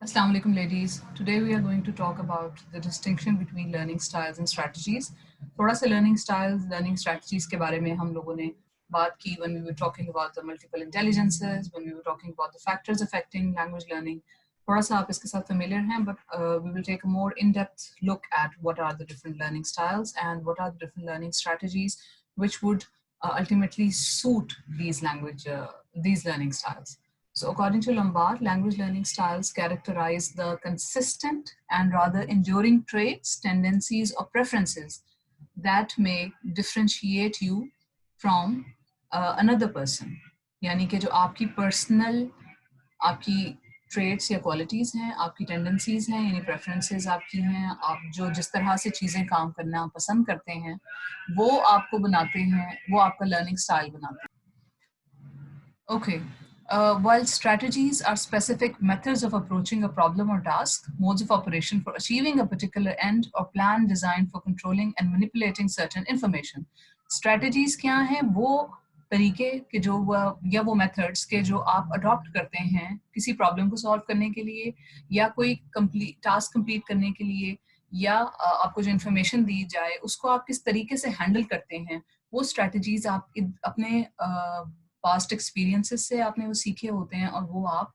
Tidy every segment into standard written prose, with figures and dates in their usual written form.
Assalamu alaikum ladies. Today we are going to talk about the distinction between learning styles and strategies. थोड़ा सा learning styles, learning strategies के बारे में हम लोगों ने बात की when we were talking about the multiple intelligences, when we were talking about the factors affecting language learning. थोड़ा सा आप इसके साथ familiar हैं, but we will take a more in-depth look at what are the different learning styles and what are the different learning strategies which would ultimately suit these learning styles. So according to Lombard, language learning styles characterize the consistent and rather enduring traits, tendencies, or preferences that may differentiate you from another person. यानी कि जो आपकी personal, आपकी traits या qualities हैं, आपकी tendencies हैं, यानी preferences आपकी हैं, आप जो जिस तरह से चीज़ें काम करना पसंद करते हैं, वो आपको बनाते हैं, वो आपका learning style बनाते हैं. Okay. While strategies are specific methods of approaching a problem or task, modes of operation for achieving a particular end or plan designed for controlling and manipulating certain information. Strategies क्या हैं? वो तरीके के जो या वो methods के जो आप adopt करते हैं किसी problem को solve करने के लिए या कोई task complete करने के लिए या आपको जो information दी जाए उसको आप किस तरीके से handle करते हैं वो strategies आप अपने पास्ट एक्सपीरियंसेस से आपने वो सीखे होते हैं और वो आप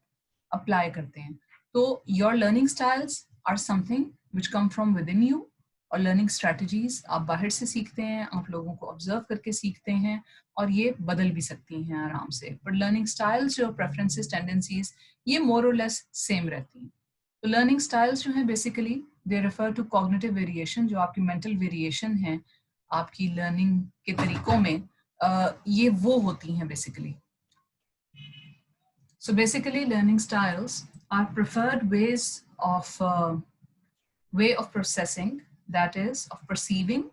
अप्लाई करते हैं. तो your learning styles are something which come from with in you और लर्निंग स्ट्रैटेजीज आप बाहर से सीखते हैं, आप लोगों को ऑब्जर्व करके सीखते हैं और ये बदल भी सकती हैं आराम से. बट लर्निंग स्टाइल्स जो प्रेफरेंसेस टेंडेंसीज ये मोर और लेस सेम रहती हैं. तो लर्निंग स्टाइल्स जो हैं basically they refer to cognitive variation, जो आपकी मेंटल वेरिएशन है आपकी लर्निंग के तरीकों में, ये वो होती हैं basically. So basically learning styles are preferred way of processing, that is of perceiving,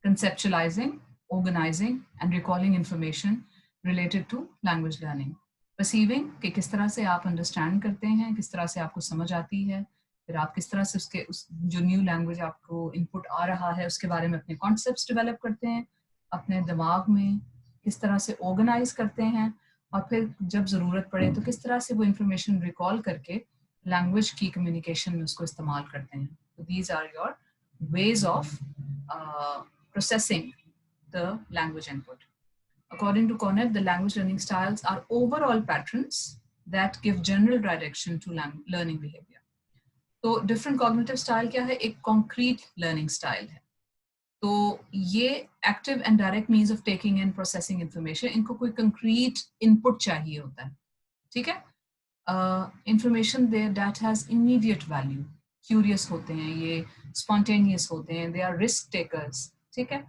conceptualizing, organizing and recalling information related to language learning. Perceiving कि किस तरह से आप understand करते हैं, किस तरह से आपको समझ आती है, फिर आप किस तरह से जो new language आपको input आ रहा है उसके बारे में अपने concepts develop करते हैं, अपने दिमाग में किस तरह से organize करते हैं और फिर जब ज़रूरत पड़े तो किस तरह से वो information recall करके language की communication में उसको इस्तेमाल करते हैं. So these are your ways of processing the language input. According to Cornett, the language learning styles are overall patterns that give general direction to learning behavior. तो different cognitive style क्या है? एक concrete learning style है. तो ये active and direct means of taking in processing information, इनको कोई concrete input चाहिए होता है, ठीक है? Information there that has immediate value. Curious होते हैं ये, spontaneous होते हैं, they are risk takers, ठीक है?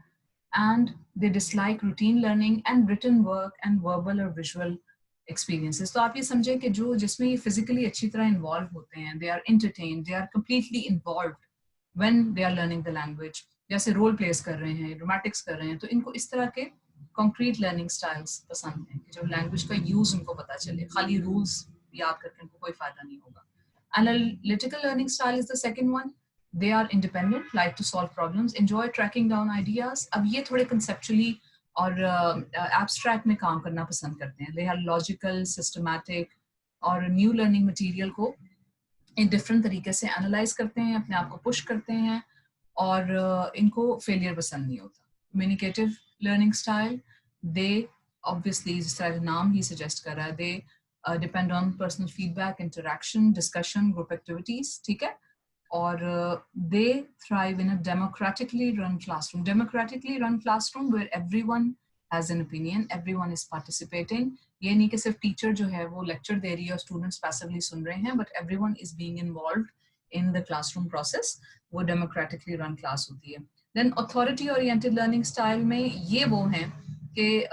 And they dislike routine learning and written work and verbal or visual experiences. तो आप ये समझें कि जो जिसमें ये physically अच्छी तरह involved होते हैं, they are entertained, they are completely involved when they are learning the language. जैसे role plays कर रहे हैं, dramatics कर रहे हैं, तो इनको इस तरह के concrete learning styles पसंद हैं कि जब language का use उनको पता चले, खाली rules याद करके उनको कोई फायदा नहीं होगा. Analytical learning style is the second one. They are independent, like to solve problems, enjoy tracking down ideas. अब ये थोड़े conceptually और abstract में काम करना पसंद करते हैं. They are logical, systematic और new learning material को इन different तरीके से analyze करते हैं, अपने आप को push करते हैं और इनको failure पसंद नहीं होता. Communicative learning style, they obviously जिस तरह नाम ही suggest कर रहा है, they depend on personal feedback, interaction, discussion, group activities, ठीक है? Or they thrive in a democratically run classroom. Democratically run classroom where everyone has an opinion, everyone is participating. ये नहीं कि सिर्फ teacher जो है वो lecture दे रही है और students passively सुन रहे हैं, but everyone is being involved in the classroom process. वो democratically run class होती है. Then authority oriented learning style में ये वो हैं कि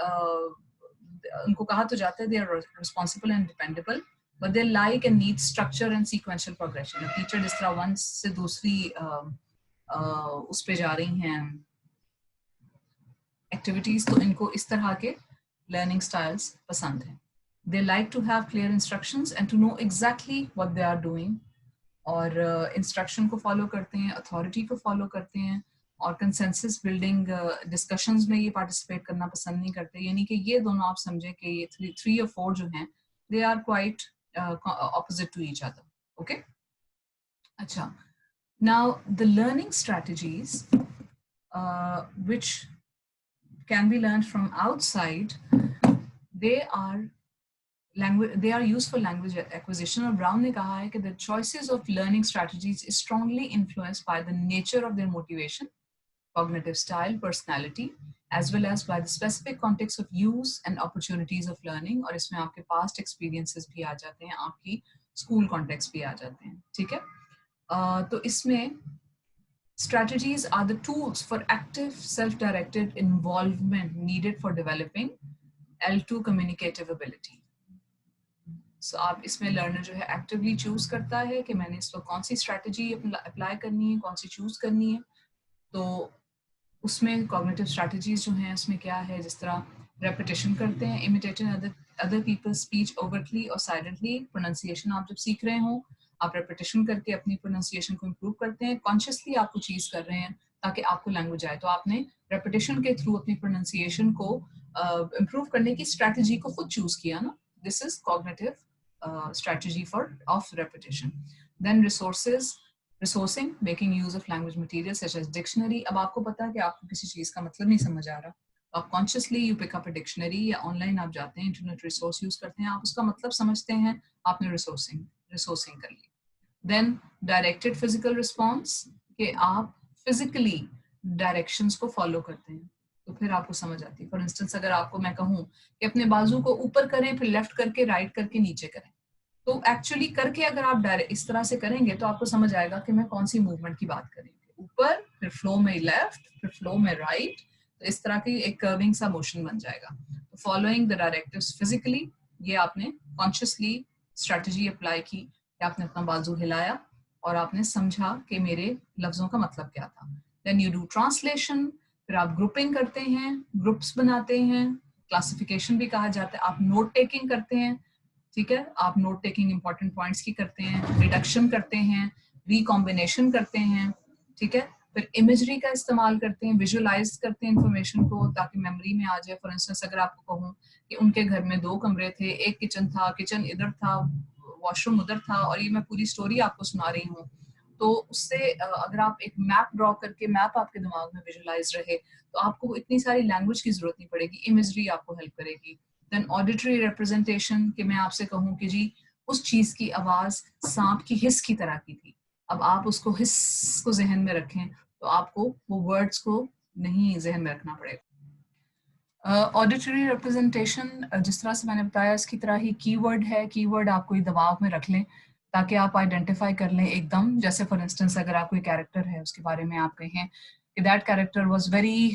उनको कहा तो जाता है they are responsible and dependable, but they like and need structure and sequential progression. A teacher जिस तरह one से दूसरी उस पे जा रही हैं activities, तो इनको इस तरह के learning styles पसंद हैं. They like to have clear instructions and to know exactly what they are doing. और instruction को follow करते हैं, authority को follow करते हैं और consensus building discussions में ये participate करना पसंद नहीं करते. यानी कि ये दोनों आप समझें कि ये three or four जो हैं, they are quite opposite to each other. Okay. अच्छा, now the learning strategies which can be learned from outside, they are they are used for language acquisition. और ब्राउन ने कहा है कि the choices of learning strategies is strongly influenced by the nature of their motivation, cognitive style, personality, as well as by the specific context of use and opportunities of learning. और इसमें आपके past experiences भी आ जाते हैं, आपकी school context भी आ जाते हैं, ठीक है? तो इसमें strategies are the tools for active self-directed involvement needed for developing L2 communicative ability. So आप इसमें लर्नर जो है एक्टिवली चूज करता है कि मैंने इस वक्त कौन सी स्ट्रैटेजी अप्लाई करनी है, कौन सी चूज करनी है. तो उसमें कॉग्निटिव स्ट्रैटेजीज जो हैं उसमें क्या है, जिस तरह रेपिटेशन करते हैं, imitating other people speech overtly और साइलेंटली. प्रोनाउंसिएशन आप जब सीख रहे हो, आप रेपिटेशन करके अपनी प्रोनाउंसिएशन को इम्प्रूव करते हैं. कॉन्शियसली आप कुछ चीज कर रहे हैं ताकि आपको लैंग्वेज आए, तो आपने रेपिटेशन के थ्रू अपनी प्रोनाउंसिएशन को इम्प्रूव करने की स्ट्रैटेजी को खुद चूज किया ना. This is cognitive strategy for of repetition. Then resourcing, making use of language materials such as dictionary. अब आपको पता है कि आपको किसी चीज का मतलब नहीं समझ आ रहा, आप consciously you pick up a dictionary या online आप जाते हैं, internet resource use करते हैं, आप उसका मतलब समझते हैं, आपने resourcing कर ली. Then directed physical response, कि आप physically directions को follow करते हैं, तो फिर आपको समझ आती है. फॉर इंस्टेंस अगर आपको मैं कहूँ कि अपने बाजू को ऊपर करें, फिर लेफ्ट करके राइट करके नीचे करें, तो एक्चुअली करके अगर आप डायरेक्ट इस तरह से करेंगे तो आपको समझ आएगा कि मैं कौन सी मूवमेंट की बात करेंगे. ऊपर, फिर फ्लो में लेफ्ट, फिर फ्लो में राइट, तो इस तरह की एक कर्विंग सा मोशन बन जाएगा. तो फॉलोइंग द डायरेक्टिव्स फिजिकली, ये आपने कॉन्शियसली स्ट्रेटजी अप्लाई की कि आपने अपना बाजू हिलाया और आपने समझा कि मेरे लफ्जों का मतलब क्या था. देन यू डू ट्रांसलेशन, फिर आप ग्रुपिंग करते हैं, ग्रुप्स बनाते हैं, क्लासिफिकेशन भी कहा जाता है, आप नोट टेकिंग करते हैं, ठीक है, आप नोट टेकिंग इंपॉर्टेंट पॉइंट्स की करते हैं, रिडक्शन करते हैं, रिकॉम्बिनेशन करते हैं, ठीक है, फिर इमेजरी का इस्तेमाल करते हैं, विजुअलाइज करते हैं इंफॉर्मेशन को ताकि मेमोरी में आ जाए. फॉर इंस्टेंस अगर आपको कहूँ कि उनके घर में 2 कमरे थे, एक किचन था, किचन इधर था, वॉशरूम उधर था, और ये मैं पूरी स्टोरी आपको सुना रही हूँ, तो उससे अगर आप एक मैप ड्रॉ करके मैप आपके दिमाग में विजुअलाइज रहे, तो आपको इतनी सारी लैंग्वेज की जरूरत नहीं पड़ेगी, इमेजरी आपको हेल्प करेगी. देन ऑडिटरी रिप्रेजेंटेशन, कि मैं आपसे कहूँ कि जी उस चीज की आवाज सांप की हिस की तरह की थी, अब आप उसको हिस को जहन में रखें, तो आपको वो वर्ड्स को नहीं जहन में रखना पड़ेगा. ऑडिटरी रिप्रेजेंटेशन जिस तरह से मैंने बताया, इसकी तरह ही कीवर्ड है. कीवर्ड आप कोई दिमाग में रख लें ताकि आप आइडेंटिफाई कर लें एकदम. जैसे फॉर इंस्टेंस अगर आप कोई कैरेक्टर है उसके बारे में आप कहें कि that character was very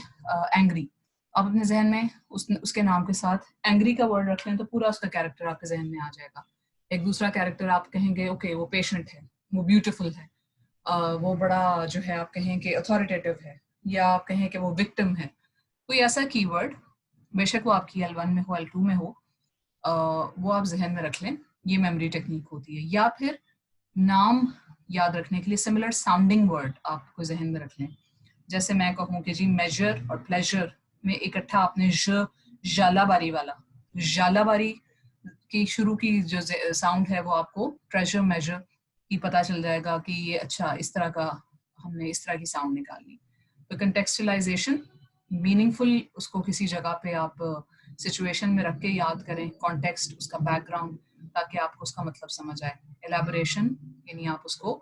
angry, आप अपने जहन में उसके नाम के साथ एंग्री का वर्ड रख लें तो पूरा उसका कैरेक्टर आपके जहन में आ जाएगा. एक दूसरा कैरेक्टर आप कहेंगे ओके वो पेशेंट है, वो ब्यूटीफुल है, वो बड़ा जो है आप कहें कि अथॉरिटेटिव है, या आप कहें कि वो विक्टिम है. कोई ऐसा कीवर्ड, बेशक वो आपकी L1 में हो, L2 में हो, वो आप जहन में रख लें. ये मेमोरी टेक्निक होती है. या फिर नाम याद रखने के लिए सिमिलर साउंडिंग वर्ड आपको जहन में रख लें. जैसे मैं कहूँ कि जी मेजर और प्लेजर में इकट्ठा आपने जालाबारी वाला, जालाबारी की शुरू की जो साउंड है वो आपको ट्रेजर मेजर की पता चल जाएगा कि ये अच्छा इस तरह का, हमने इस तरह की साउंड निकालनी. तो कंटेक्सचुलाइजेशन, मीनिंगफुल उसको किसी जगह पे आप सिचुएशन में रख के याद करें, कॉन्टेक्स्ट, उसका बैकग्राउंड, ताकि आपको उसका मतलब समझ आए. एलैबोरेशन, यानी आप उसको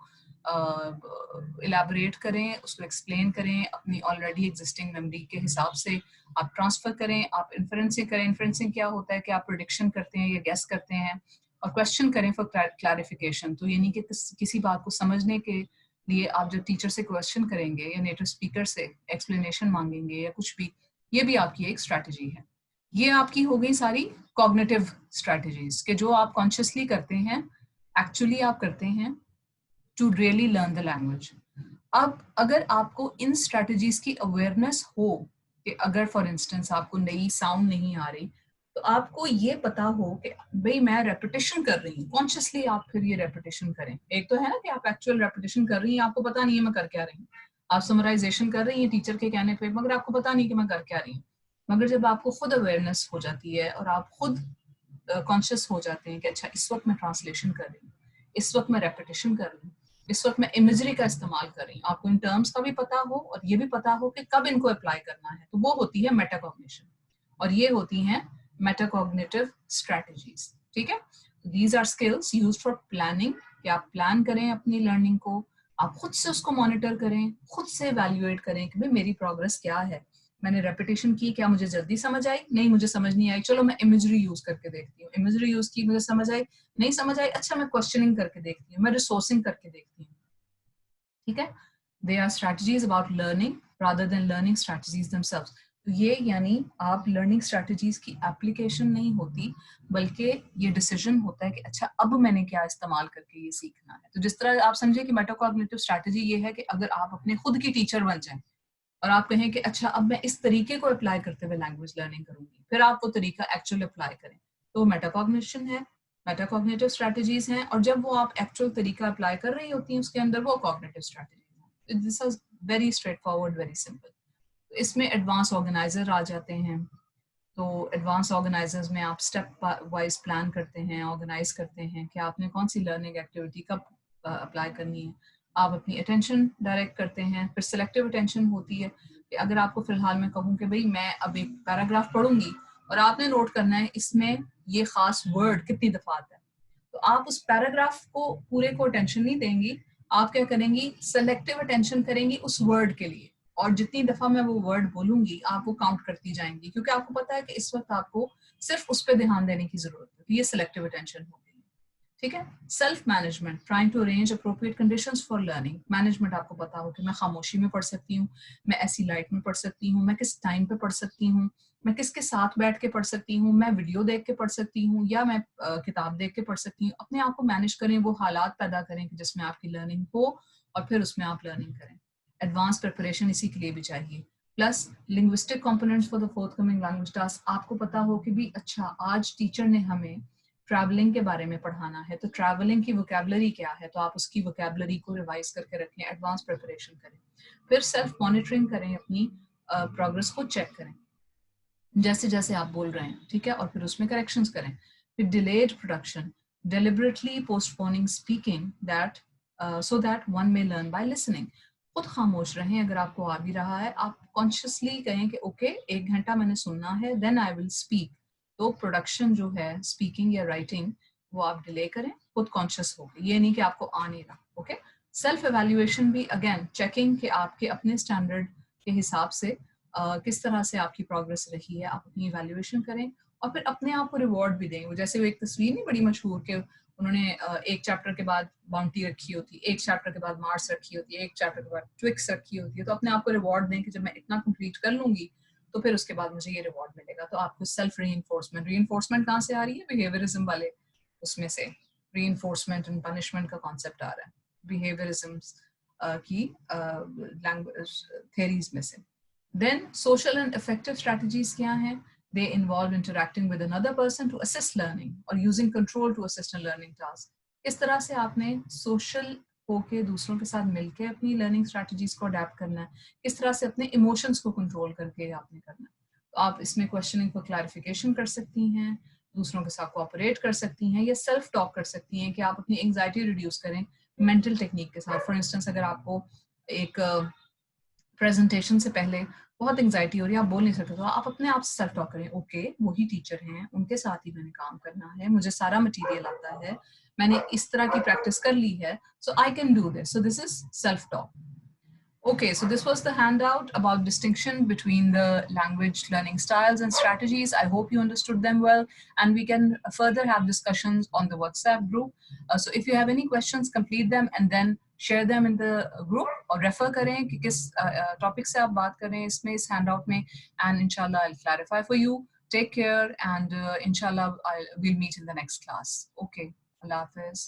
इलेबोरेट करें, उसको एक्सप्लेन करें, अपनी ऑलरेडी एग्जिस्टिंग मेमोरी के हिसाब से आप ट्रांसफर करें. आप इन्फ्रेंसिंग करें. इन्फ्रेंसिंग क्या होता है कि आप प्रेडिक्शन करते हैं या गेस करते हैं, और क्वेश्चन करें फॉर क्लैरिफिकेशन. तो यानी कि किसी बात को समझने के लिए आप जब टीचर से क्वेश्चन करेंगे या नेटिव स्पीकर से एक्सप्लेनेशन मांगेंगे या कुछ भी, ये भी आपकी एक स्ट्रैटेजी है. ये आपकी हो गई सारी कॉग्निटिव स्ट्रैटेजीज के जो आप कॉन्शियसली करते हैं, एक्चुअली आप करते हैं to really learn the language. अब अगर आपको इन स्ट्रैटेजीज की अवेयरनेस हो कि अगर फॉर इंस्टेंस आपको नई साउंड नहीं आ रही, तो आपको ये पता हो कि भाई मैं रेपिटेशन कर रही हूँ, कॉन्शियसली आप फिर ये रेपिटेशन करें. एक तो है ना कि आप एक्चुअल रेपिटेशन कर रही हैं, आपको पता नहीं है मैं कर क्या रही हूँ, आप समराइजेशन कर रही हैं टीचर के कहने पे, मगर आपको पता नहीं कि मैं कर क्या रही हूँ. मगर जब आपको खुद अवेयरनेस हो जाती है और आप खुद कॉन्शियस हो जाते हैं कि अच्छा इस वक्त मैं ट्रांसलेशन कर रही हूँ, इस वक्त मैं रेपिटेशन कर रही हूँ, इस वक्त मैं इमेजरी का इस्तेमाल कर रही हूँ, आपको इन टर्म्स का भी पता हो और ये भी पता हो कि कब इनको अप्लाई करना है, तो वो होती है मेटाकॉग्निशन, और ये होती हैं मेटाकॉग्निटिव स्ट्रेटजीज। ठीक है, these are skills used for planning, कि आप प्लान करें अपनी लर्निंग को, आप खुद से उसको मॉनिटर करें, खुद से एवेल्युएट करें कि भाई मेरी प्रोग्रेस क्या है, मैंने रेपिटेशन की, क्या मुझे जल्दी समझ आई, नहीं मुझे समझ नहीं आई, चलो मैं इमेजरी यूज करके देखती हूँ, इमेजरी यूज की, मुझे समझ आई, नहीं समझ आई, अच्छा मैं क्वेश्चनिंग करके देखती हूँ, मैं रिसोर्सिंग करके देखती हूँ। ठीक है, they are strategies about learning rather than learning strategies themselves. तो ये यानी आप लर्निंग स्ट्रैटेजीज की एप्लीकेशन नहीं होती, बल्कि ये डिसीजन होता है कि अच्छा अब मैंने क्या इस्तेमाल करके ये सीखना है। तो जिस तरह आप समझे कि मेटाकॉग्निटिव स्ट्रैटेजी ये है कि अगर आप अपने खुद की टीचर बन जाएं और आप कहें कि अच्छा अब मैं इस तरीके को अप्लाई करते हुए लैंग्वेज लर्निंग करूंगी, फिर आप वो तरीका एक्चुअल अप्लाई करें, तो मेटाकॉग्निशन है, मेटाकॉग्निटिव स्ट्रैटेजीज हैं, और जब वो आप एक्चुअल तरीका अप्लाई कर रही होती हैं उसके अंदर वो कॉग्निटिव स्ट्रैटेजीज हैं। This is very straight forward, very simple. इसमें एडवांस ऑर्गेनाइजर आ जाते हैं। तो एडवांस ऑर्गेनाइजर्स में आप स्टेप वाइज प्लान करते हैं, ऑर्गेनाइज करते हैं कि आपने कौन सी लर्निंग एक्टिविटी कब अप्लाई करनी है, आप अपनी अटेंशन डायरेक्ट करते हैं। फिर सिलेक्टिव अटेंशन होती है कि अगर आपको फिलहाल मैं कहूँ कि भाई मैं अब एक पैराग्राफ पढ़ूंगी और आपने नोट करना है इसमें ये खास वर्ड कितनी दफा आता है, तो आप उस पैराग्राफ को पूरे को अटेंशन नहीं देंगी, आप क्या करेंगी, सेलेक्टिव अटेंशन करेंगी उस वर्ड के लिए, और जितनी दफा मैं वो वर्ड बोलूंगी आप वो काउंट करती जाएंगी, क्योंकि आपको पता है कि इस वक्त आपको सिर्फ उस पर ध्यान देने की जरूरत है। तो ये सिलेक्टिव अटेंशन हो गई। ठीक है, self management, trying to arrange appropriate conditions for learning. Management आपको पता हो कि मैं खामोशी में पढ़ सकती हूँ, मैं ऐसी लाइट में पढ़ सकती हूँ, मैं किस टाइम पे पढ़ सकती हूँ, मैं किसके साथ बैठ के पढ़ सकती हूँ, मैं वीडियो देख के पढ़ सकती हूँ या मैं किताब देख के पढ़ सकती हूँ। अपने आप को मैनेज करें, वो हालात पैदा करें कि जिसमें आपकी लर्निंग हो और फिर उसमें आप लर्निंग करें। एडवांस प्रिपरेशन इसी के लिए भी चाहिए। Plus linguistic components for the forthcoming language task. आपको पता हो कि भी अच्छा आज टीचर ने हमें ट्रैवलिंग के बारे में पढ़ाना है, तो ट्रैवलिंग की वोकैबुलरी क्या है, तो आप उसकी वोकैबुलरी को रिवाइज करके रखें, एडवांस प्रिपरेशन करें। फिर सेल्फ मॉनिटरिंग करें, अपनी प्रोग्रेस को चेक करें जैसे जैसे आप बोल रहे हैं, ठीक है, और फिर उसमें करेक्शंस करें। फिर delayed production, deliberately postponing speaking that so that one may learn by listening. खुद खामोश रहें, अगर आपको आ भी रहा है आप कॉन्शियसली कहें कि ओके 1 घंटा मैंने सुनना है, देन आई विल स्पीक। तो प्रोडक्शन जो है स्पीकिंग या राइटिंग वो आप डिले करें, खुद कॉन्शियस होकर, ये नहीं कि आपको आ नहीं रहा। ओके, सेल्फ एवेल्युएशन भी अगेन चेकिंग कि आपके अपने स्टैंडर्ड के हिसाब से किस तरह से आपकी प्रोग्रेस रही है, आप अपनी इवैल्यूएशन करें और फिर अपने आप को रिवॉर्ड भी दें। जैसे वो एक तस्वीर नहीं बड़ी मशहूर के उन्होंने एक चैप्टर के बाद बाउंटी रखी होती है, एक चैप्टर के बाद मार्क्स रखी होती है, एक चैप्टर के बाद ट्विक्स रखी होती है, तो अपने आप को रिवॉर्ड दें कि जब मैं इतना कंप्लीट कर लूंगी तो फिर उसके बाद मुझे ये रिवॉर्ड मिलेगा। तो आपको सेल्फ री इन्फोर्समेंट कहाँ से आ रही है, बिहेवियरिज्म वाले उसमें से री इन्फोर्समेंट एंड पनिशमेंट का कॉन्सेप्ट आ रहा है बिहेवियरिज्म की लैंग्वेज थेरीज में से। Then social and effective strategies क्या हैं? They involve interacting with another person to assist learning or using control to assist in learning tasks. किस तरह से आपने social होके दूसरों के साथ मिलके अपनी learning strategies को adapt करना है, किस तरह से अपने emotions को control करके आपने करना है। तो आप इसमें questioning को clarification कर सकती हैं, दूसरों के साथ cooperate कर सकती हैं या self talk कर सकती हैं कि आप अपनी anxiety reduce करें mental technique के साथ। For instance अगर आपको एक प्रेजेंटेशन से पहले बहुत एंजाइटी हो रही है, आप बोल नहीं सकते, तो आप अपने आप से सेल्फ टॉक करें, ओके वही टीचर हैं, उनके साथ ही मैंने काम करना है, मुझे सारा मटेरियल आता है, मैंने इस तरह की प्रैक्टिस कर ली है, so I can do this, so this is self talk. Okay, so this was the handout about distinction between the language learning styles and strategies. I hope you understood them well, and we can further have discussions on the WhatsApp group. So if you have any questions, complete them and then share them in the group, or refer करें कि किस topic से आप बात कर रहे हैं इसमें, इस handout में, and inshallah I'll clarify for you. Take care, and inshallah we'll meet in the next class. Okay, Allah Hafiz.